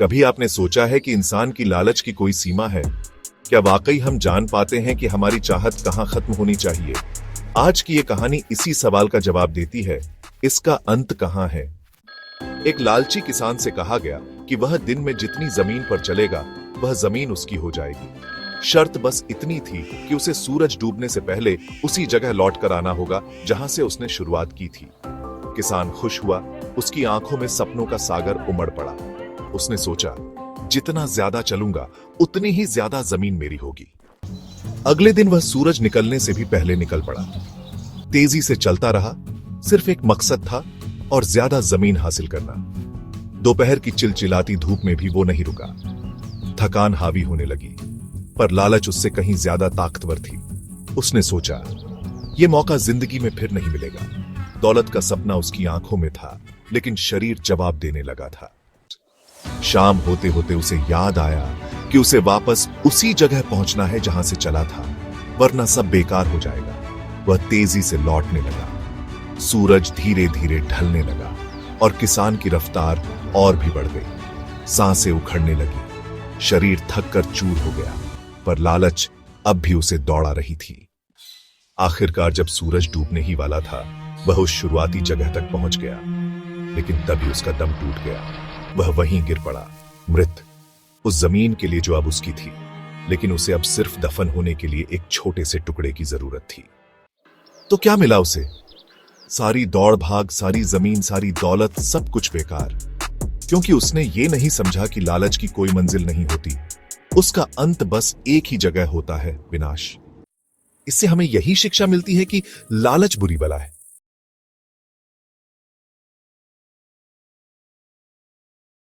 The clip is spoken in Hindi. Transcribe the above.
कभी आपने सोचा है कि इंसान की लालच की कोई सीमा है? क्या वाकई हम जान पाते हैं कि हमारी चाहत कहां खत्म होनी चाहिए? आज की ये कहानी इसी सवाल का जवाब देती है। इसका अंत कहां है? एक लालची किसान से कहा गया कि वह दिन में जितनी जमीन पर चलेगा वह जमीन उसकी हो जाएगी। शर्त बस इतनी थी कि उसे सूरज डूबने से पहले उसी जगह लौट कर आना होगा जहां से उसने शुरुआत की थी। किसान खुश हुआ। उसकी आंखों में सपनों का सागर उमड़ पड़ा। उसने सोचा, जितना ज्यादा चलूंगा उतनी ही ज्यादा जमीन मेरी होगी। अगले दिन वह सूरज निकलने से भी पहले निकल पड़ा। तेजी से चलता रहा। सिर्फ एक मकसद था और ज्यादा जमीन हासिल करना। दोपहर की चिलचिलाती धूप में भी वो नहीं रुका। थकान हावी होने लगी, पर लालच उससे कहीं ज्यादा ताकतवर थी। उसने सोचा, यह मौका जिंदगी में फिर नहीं मिलेगा। दौलत का सपना उसकी आंखों में था, लेकिन शरीर जवाब देने लगा था। शाम होते होते उसे याद आया कि उसे वापस उसी जगह पहुंचना है जहां से चला था, वरना सब बेकार हो जाएगा। वह तेजी से लौटने लगा। सूरज धीरे धीरे ढलने लगा और किसान की रफ्तार और भी बढ़ गई। सांसें उखड़ने लगी। शरीर थक कर चूर हो गया, पर लालच अब भी उसे दौड़ा रही थी। आखिरकार जब सूरज डूबने ही वाला था, वह उस शुरुआती जगह तक पहुंच गया, लेकिन तभी उसका दम टूट गया। वह वहीं गिर पड़ा, मृत, उस जमीन के लिए जो अब उसकी थी, लेकिन उसे अब सिर्फ दफन होने के लिए एक छोटे से टुकड़े की जरूरत थी। तो क्या मिला उसे? सारी दौड़ भाग, सारी जमीन, सारी दौलत, सब कुछ बेकार, क्योंकि उसने ये नहीं समझा कि लालच की कोई मंजिल नहीं होती। उसका अंत बस एक ही जगह होता है, विनाश। इससे हमें यही शिक्षा मिलती है कि लालच बुरी बला है।